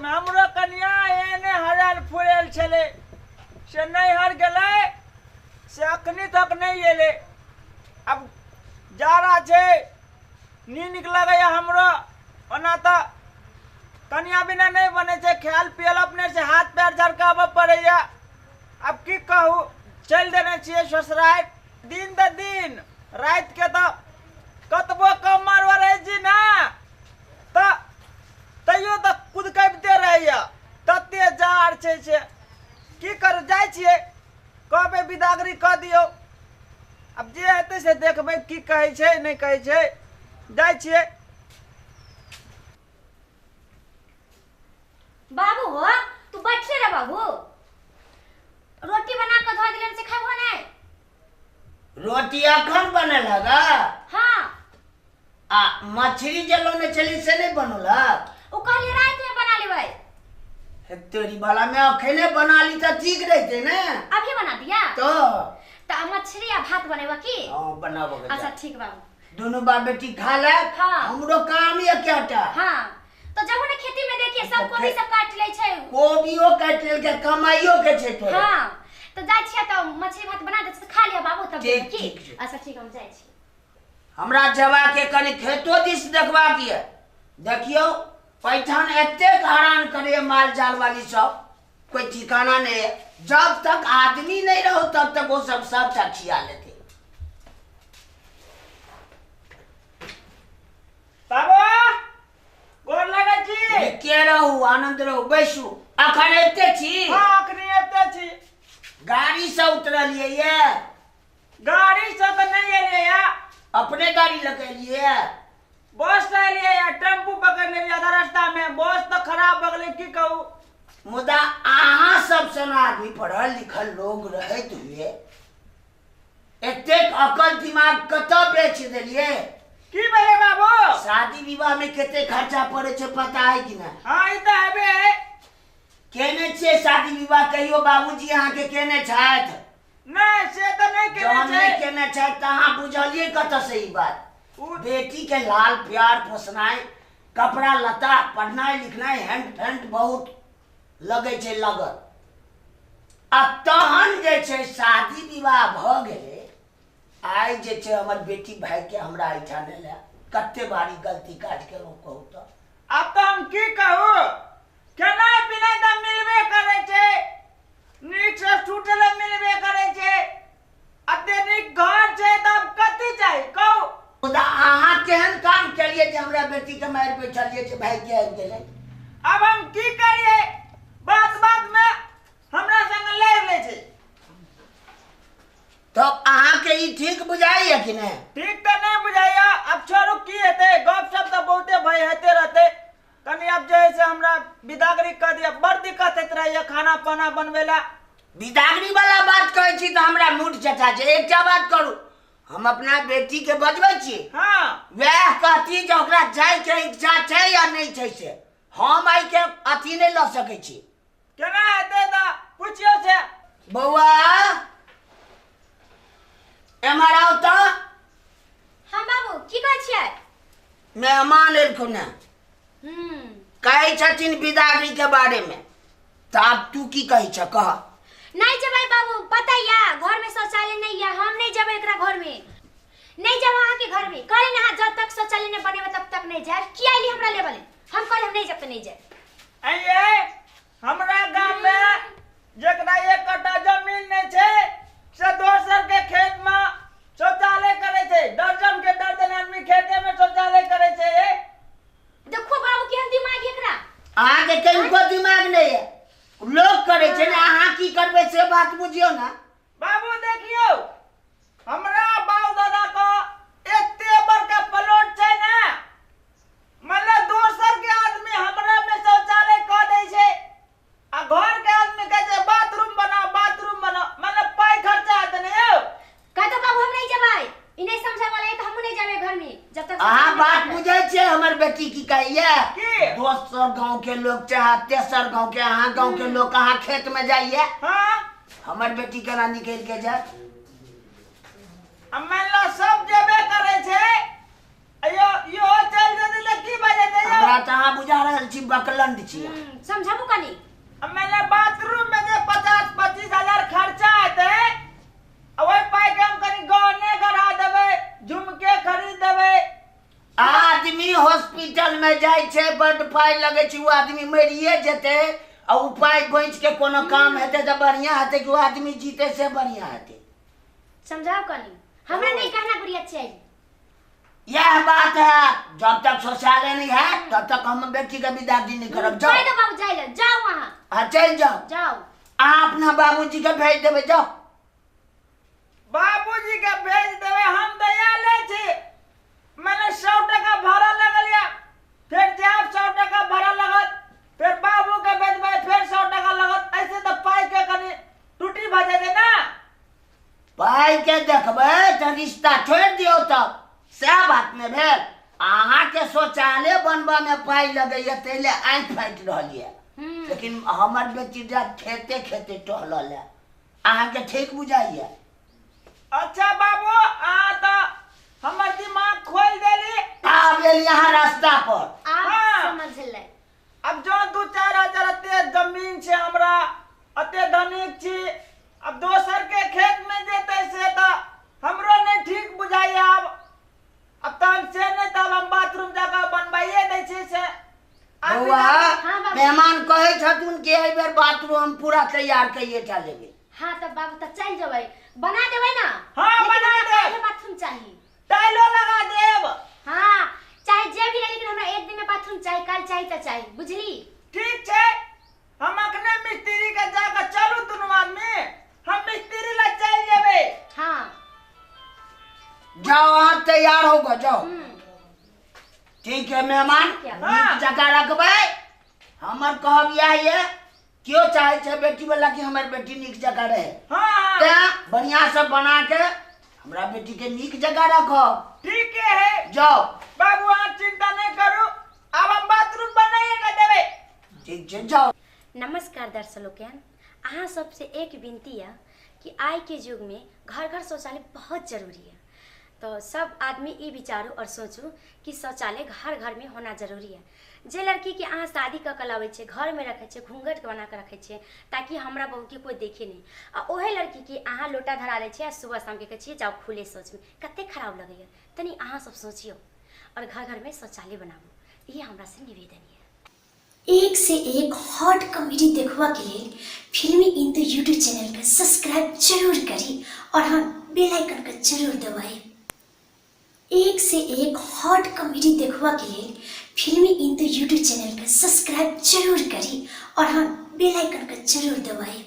में हमरो कन्या एने हरल फुरल छले से नहीं हर गले से अखनी तक नहीं एले। अब जाड़ा छे नीक लगैया हमरो, ओना तो कन्या बिना नहीं बने छे। ख्याल पियल अपने से हाथ पैर झरकाब पड़ैया। अब की कहू, चल देने छिए ससुराल। दिन द दिन रात के तो कतबो कम मारवा रहे छी ना तो तैयो तो खुद कबिते रहैया। तते जाड़ छे से की कर जाय छिए, कहबे विदागरी कह दियो। अब जे हेतै से देखबै की कहै छै नहीं कहै छै। जाय छिए। बाबू हो तू बैठले रे बाबू, रोटी बना के धो दिलन से खाबो नहीं। रोटी अखन बने लगा? हां। आ मछली जलोने चली से नहीं बनला? ओ कहली रात में बना लेबै। तेरी बाला में अखने बना ली तो ठीक रहते ना। अभी बना दिया तो मछली या भात बनेबा की? हां बनाबो। अच्छा ठीक बाबू, दोनों बाप बेटी खा ले। हाँ। हमरो काम ही क्याटा। हां तो जब ने खेती में देखिए सब कोबी सब काट ले छै, कोबियो काट ले के कमाइयो के छै तोरे। हां तो जाय छिए तो मछली भात बना दे खा लिया बाबू तब ठीक, की। ठीक। अच्छा ठीक हम जाय छी। हमरा जवा के कनी खेतो दिस देखबा के देखियो पैठान एते हैरान करे माल जाल वाली सब, कोई ठिकाना नहीं है। जब तक आदमी नहीं रहो तब तक वो सब खिया लेते। बाबा गोर लगे छी। के रहू आनंद रहू बैसू। अखन एते छी? हां अखनी एते छी। गाड़ी से उतरलिए ये? गाड़ी से तो नहीं एलिए या। अपने गाड़ी लगेलिए? बस से एलिए या, टेम्पू पकड़ लेलिए आधा रास्ता में। बस तो खराब बगले की कहू। मुदा अहाँ सब सन आदमी पढ़ल लिखल लोग रहत हुए एते अकल दिमाग कत बेच देलिए? की भेले बाबू? शादी विवाह में केते खर्चा पड़े छे पता है कि ना? हां ई तो हेबे। केने छे शादी विवाह कहियो बाबूजी अहाँ के केने छाथ? नहीं से तो नहीं केने जौन नहीं छै। केने छाथ त अहाँ बुझलिए कत से ई बात? बेटी के लाल प्यार पोसनाई, कपड़ा लता, पढ़नाई लिखनाई, हैंड फैंड बहुत लगे छे लगत। आ तहन जे छे शादी विवाह भ गेले, आइ जे छे हमर बेटी भाई के हमरा ऐठाने ले कत्ते बारी गलती काज के कहू तो। अब तो हम की कहू, केना बिना त मिलबे करे छे, नीक से छूटले मिलबे करे छे। अते नीक घर छे तब कथि चाहि कहू। खुदा अहाँ केहन काम करिए जे हमरा बेटी के मार पे चलिए जे भाई के आबि गेले? अब हम की करिए, बात बात में हमरा संग ले छे। तो अहाँ के ई ठीक बुझाइए कि नहीं? ठीक तो नहीं बुझाइया। अब छोड़ू की हेते, गप सब तो बहुते भय हेते रहते। कनी अब जैसे हमरा विदागरी कर दिया, बड़ दिक्कत हेत रहिए खाना पाना बनवेला। विदागरी वाला बात कहै छी तो हमरा मूड चटा छै। एकटा बात करू, हम अपना बेटी के बजबै छी। हां वह कहती जे ओकरा जाय के इच्छा छै या नहीं छै से हम आई के अथी नहीं ल सकै छी। केना हेते त पूछियो से। बौआ एमहर आओ तो। हां बाबू की कहै छियै? मेहमान एलखुन है, कहै छथिन विदागरी के बारे में। तो अब तू की कहै छ कह। नहीं जबै बाबू, पता या घर में शौचालय नहीं है, हम नहीं जबै एकरा घर में। नहीं जब वहां के घर में कहले ना जब तक शौचालय नहीं बनेबे तब तक नहीं जाए। की आइली हमरा लेवल हम कहले हम नहीं जब तक नहीं जाए। आइए हमरा गांव में जेकरा 1 कट्ठा जमीन नहीं छे से दोसर के खेत में शौचालय करे छे। दर्जन के दर्जन आदमी खेते में शौचालय करे छे। देखो बाबू केहन दिमाग एकरा। अहाँ के कनिको दिमाग नहीं है, लोग करे छे ना, अहाँ की करबे से बात बुझियो ना। बाबू देखियो हमरा बाप दादा का एते बड़का प्लॉट छे ना, मतलब दोसर के आदमी हमरा में शौचालय कर दे छे। आ घर के आदमी कहे छे बाथरूम बनाओ मतलब पाई खर्चा है नहीं हो। कहतो बाबू हम नहीं जबै, ई नहीं समझे वाला तो हम नहीं जाबे घर में जब तक। अहाँ बात बुझे छे हमर बेटी की कहिए? की? दोसर गांव के लोग चाहे तेसर गांव के, अहाँ गांव के लोग अहाँ खेत में जाइए। हां हमर बेटी केना निकल के जाए? मान लो सब जेबे करे छे, यो यो चल जदी ले की बजे दे। हमरा तहाँ बुझा रहल छी बकलंड छी। समझाबू कनी। अब मैंने बाथरूम में जे 50-25 हजार खर्चा आते वही पाई के हम कहीं गहने करा देवे, झुमके खरीद देवे। आदमी हॉस्पिटल में जाय छे, बड पाई लगे छे, वो आदमी मरिए जेते और उ पाई बच के कोनो काम हेते तो बढ़िया हेते कि वो आदमी जीते से बढ़िया हेते। समझाओ कनी, हमरा नहीं कहना गुड़िया चाहिए। यह बात है, जब तक शौचालय नहीं है तब तक हम बेटी का विदाई नहीं करब। जाओ जाओ बाबू, जाओ वहाँ। हाँ चल जाओ। आप अपना बाबूजी के भेज देवे, जाओ। बाबूजी के भेज देवे, हम दयाले छे। मैंने 100 टका भाड़ा लगा लिया, फिर जब 100 टका भाड़ा लगत, फिर बाबू के भेजबे, फिर 100 टका लगत। ऐसे तो पाई के कनी टूटी भजे दे ना। पाई के देखबे तो रिश्ता छोड़ दियो, तब से बात में भेल। अहाँ के शौचालय बनबा में पाई लगैया तेले आँख फाटि रहलिए, लेकिन हमर बेटी खेते खेते टहलल है। अहाँ के ठीक बुझाइए? अच्छा बाबू, आ तो हमर दिमाग खोल देली। आब एल यहाँ रास्ता पर। आप समझ ले। अब जो 2-4 हजार अते जमीन छे हमरा, अते धनिक छी, अब दोसर के खेत में जेते से तो हमरो नहीं ठीक बुझाई। अब तब से नहीं तब हम बाथरूम जगह बनवाइए दै छी से। बउआ, मेहमान कहे छथुन कि एहि बेर बाथरूम हम पूरा तैयार कइए टा लेबे। हाँ तब बाबू तब चल जबै, बना देबै ना। हाँ बना दे, बाथरूम चाहिए, टाइलो लगा देब। हाँ चाहे जे भी रहे, लेकिन हमरा एक दिन में बाथरूम चाहिए, कल चाहिए तो चाहिए, बुझली? ठीक छे, हम अखने मिस्त्री के जाकर चलू दुनू आदमी, हम मिस्त्री ला चल जेबे। हाँ जाओ, आप तैयार होगा, जाओ। ठीक है मेहमान, नीक जगह रखबै। हमर कहब यह ये, क्यों चाहे छे बेटी वाला कि हमर बेटी नीक जगह रहे। हाँ बढ़िया से बना के हमरा बेटी के नीक जगह रखो। ठीक है, जाओ बाबू, आप चिंता नहीं करू, अब हम बाथरूम बनाइए के देवे। ठीक है, जाओ। नमस्कार दर्शकों, अहाँ सबसे एक विनती है कि आज के युग में घर घर शौचालय बहुत जरूरी है। तो सब आदमी ये विचारू और सोचू कि शौचालय घर घर में होना जरूरी है। जे लड़की के अहाँ शादी क के लाबै छे, घर में रखे छे, घूंघट बना के रखे छे, ताकि हमरा बहू के कोई देखे नहीं, आ ओहे लड़की के अहाँ लोटा धरा ले छे, सुबह शाम के कहे जाओ खुले शौच में, कते खराब लगेगा। तनी अहाँ सब सोचियो और घर घर में शौचालय बनाबू, ये हमरा से निवेदन है। एक से एक हॉट कॉमेडी देखवा के लिए फिल्मी इंदु यूट्यूब चैनल का सब्सक्राइब जरूर करी और हाँ बेल आइकन का जरूर दबाएं। एक से एक हॉट कॉमेडी देखवा के लिए फिल्मी इंदु यूट्यूब चैनल का सब्सक्राइब जरूर करी और हाँ बेल आइकन का जरूर दबाएं।